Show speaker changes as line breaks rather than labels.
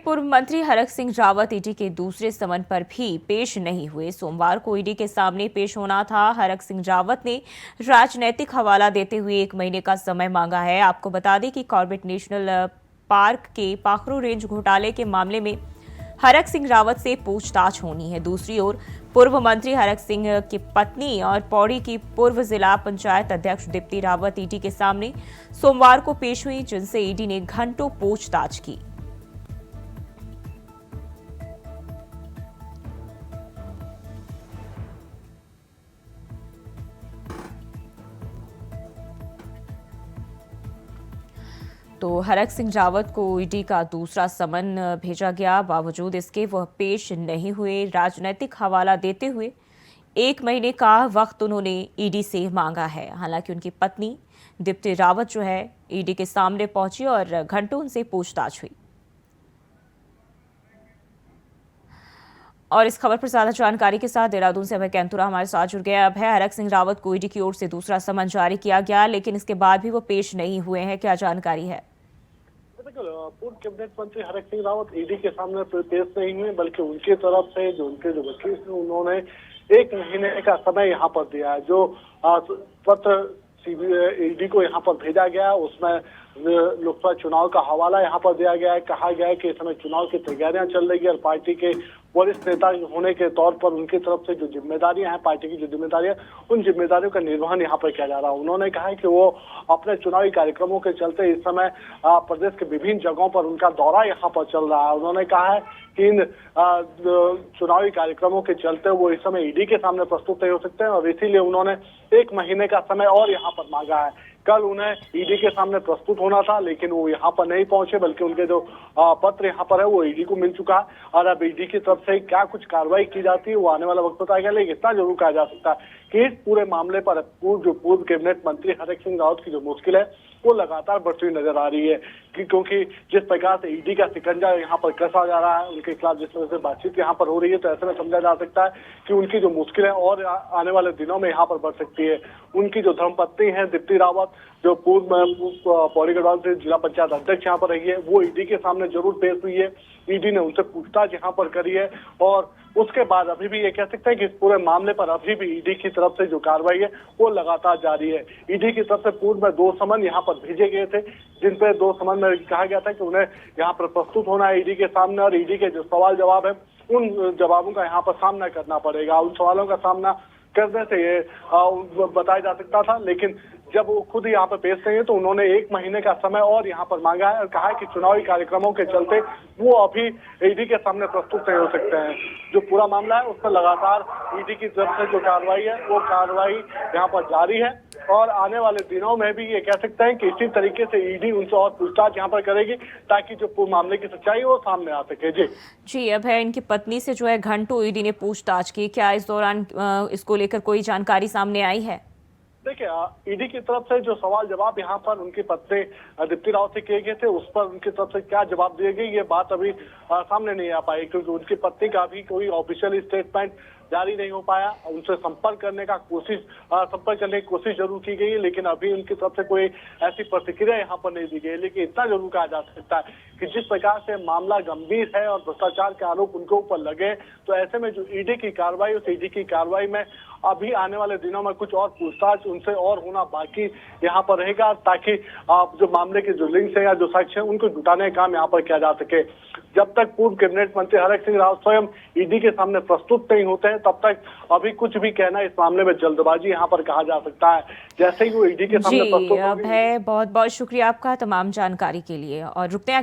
पूर्व मंत्री हरक सिंह रावत ईडी के दूसरे समन पर भी पेश नहीं हुए। सोमवार को ईडी के सामने पेश होना था। हरक सिंह रावत ने राजनैतिक हवाला देते हुए 1 महीने का समय मांगा है। आपको बता दें कि कॉर्बेट नेशनल पार्क के पाखरू रेंज घोटाले के मामले में हरक सिंह रावत से पूछताछ होनी है। दूसरी ओर पूर्व मंत्री हरक सिंह की पत्नी और पौड़ी की पूर्व जिला पंचायत अध्यक्ष दीप्ति रावत ईडी के सामने सोमवार को पेश हुई, जिनसे ईडी ने घंटों पूछताछ की। तो हरक सिंह रावत को ईडी का दूसरा समन भेजा गया। बावजूद इसके वह पेश नहीं हुए। राजनीतिक हवाला देते हुए 1 महीने का वक्त उन्होंने ईडी से मांगा है। हालांकि उनकी पत्नी दीप्ति रावत जो है ईडी के सामने पहुंची और घंटों उनसे पूछताछ हुई। और इस खबर पर ज्यादा जानकारी के साथ देहरादून से अभय कैंतुरा हमारे साथ जुड़ गए। अभय, हरक सिंह रावत को ईडी की ओर से दूसरा समन जारी किया गया, लेकिन इसके बाद भी वो पेश नहीं हुए हैं। क्या जानकारी है?
पूर्व कैबिनेट मंत्री हरक सिंह रावत ईडी के सामने पेश नहीं हुए, बल्कि उनकी तरफ से उनके जो वकील हैं उन्होंने 1 महीने का समय यहाँ पर दिया है। जो पत्र ईडी को यहाँ पर भेजा गया उसमें लोकसभा चुनाव का हवाला यहाँ पर दिया गया है। कहा गया है कि इस समय चुनाव की तैयारियां चल रही है और पार्टी के वरिष्ठ नेता होने के तौर पर उनकी तरफ से जो जिम्मेदारियां हैं, पार्टी की जो जिम्मेदारियां, उन जिम्मेदारियों का निर्वहन यहाँ पर किया जा रहा है। उन्होंने कहा है कि वो अपने चुनावी कार्यक्रमों के चलते इस समय प्रदेश के विभिन्न जगहों पर उनका दौरा यहाँ पर चल रहा है। उन्होंने कहा है कि इन चुनावी कार्यक्रमों के चलते वो इस समय ईडी के सामने प्रस्तुत नहीं हो सकते हैं और इसीलिए उन्होंने 1 महीने का समय और यहाँ पर मांगा है। कल उन्हें ईडी के सामने प्रस्तुत होना था, लेकिन वो यहाँ पर नहीं पहुंचे, बल्कि उनके जो पत्र यहाँ पर है वो ईडी को मिल चुका है और अब ईडी की तरफ से क्या कुछ कार्रवाई की जाती है वो आने वाला वक्त बताएगा। लेकिन इतना जरूर कहा जा सकता है कि इस पूरे मामले पर पूर्व कैबिनेट मंत्री हरक सिंह रावत की जो मुश्किल है वो लगातार बढ़ती हुई नजर आ रही है, क्योंकि जिस प्रकार से ईडी का शिकंजा यहाँ पर कसा जा रहा है, उनके खिलाफ जिस तरह से बातचीत यहाँ पर हो रही है, तो ऐसे में समझा जा सकता है कि उनकी जो मुश्किल है और आने वाले दिनों में यहाँ पर बढ़ सकती है। उनकी जो धर्मपत्नी है दीप्ति रावत, जो पूर्व पौड़ी गढ़वाल से जिला पंचायत अध्यक्ष यहाँ पर रही है, वो ईडी के सामने जरूर पेश हुई है। ईडी ने उनसे पूछताछ यहाँ पर करी है और उसके बाद अभी भी ये कह सकते हैं कि इस पूरे मामले पर अभी भी ईडी की तरफ से जो कार्रवाई है वो लगातार जारी है। ईडी की तरफ से पूर्व में 2 समन यहाँ पर भेजे गए थे, जिन पे 2 समन में कहा गया था कि उन्हें यहाँ पर प्रस्तुत होना है ईडी के सामने और ईडी के जो सवाल जवाब है उन जवाबों का यहाँ पर सामना करना पड़ेगा। उन सवालों का सामना करने से ये बताया जा सकता था, लेकिन जब वो खुद यहाँ पर पेश नहीं है तो उन्होंने 1 महीने का समय और यहाँ पर मांगा है और कहा है कि चुनावी कार्यक्रमों के चलते वो अभी ईडी के सामने प्रस्तुत नहीं हो सकते हैं। जो पूरा मामला है उसमें लगातार ईडी की तरफ से जो कार्रवाई है वो कार्रवाई यहाँ पर जारी है और आने वाले दिनों में भी ये कह सकते हैं कि इसी तरीके से ईडी उनसे और पूछताछ यहाँ पर करेगी ताकि जो पूरे मामले की सच्चाई है वो सामने आ सके।
जी अब है इनकी पत्नी से जो है घंटों ईडी ने पूछताछ की। क्या इस दौरान इसको लेकर कोई जानकारी सामने आई है?
देखिए, ईडी की तरफ से जो सवाल जवाब यहाँ पर उनकी पत्नी दीप्ति रावत से किए गए थे उस पर उनकी तरफ से क्या जवाब दिए गए ये बात अभी सामने नहीं आ पाई, क्योंकि उनकी पत्नी का भी कोई ऑफिशियल स्टेटमेंट जारी नहीं हो पाया। उनसे संपर्क करने की कोशिश जरूर की गई है, लेकिन अभी उनकी तरफ से कोई ऐसी प्रतिक्रिया यहाँ पर नहीं दी गई। लेकिन इतना जरूर कहा जा सकता है कि जिस प्रकार से मामला गंभीर है और भ्रष्टाचार के आरोप उनके ऊपर लगे, तो ऐसे में जो ईडी की कार्रवाई उस ईडी की कार्रवाई में अभी आने वाले दिनों में कुछ और पूछताछ उनसे और होना बाकी यहाँ पर रहेगा, ताकि जो मामले के जो लिंक्स है या जो साक्ष्य है उनको जुटाने का काम यहाँ पर किया जा सके। जब तक पूर्व कैबिनेट मंत्री हरक सिंह रावत स्वयं ईडी के सामने प्रस्तुत नहीं होते हैं तब तक अभी कुछ भी कहना इस मामले में जल्दबाजी यहाँ पर कहा जा सकता है। जैसे ही वो ईडी के सामने प्रस्तुत
होंगे। बहुत बहुत शुक्रिया आपका तमाम जानकारी के लिए और रुकते हैं।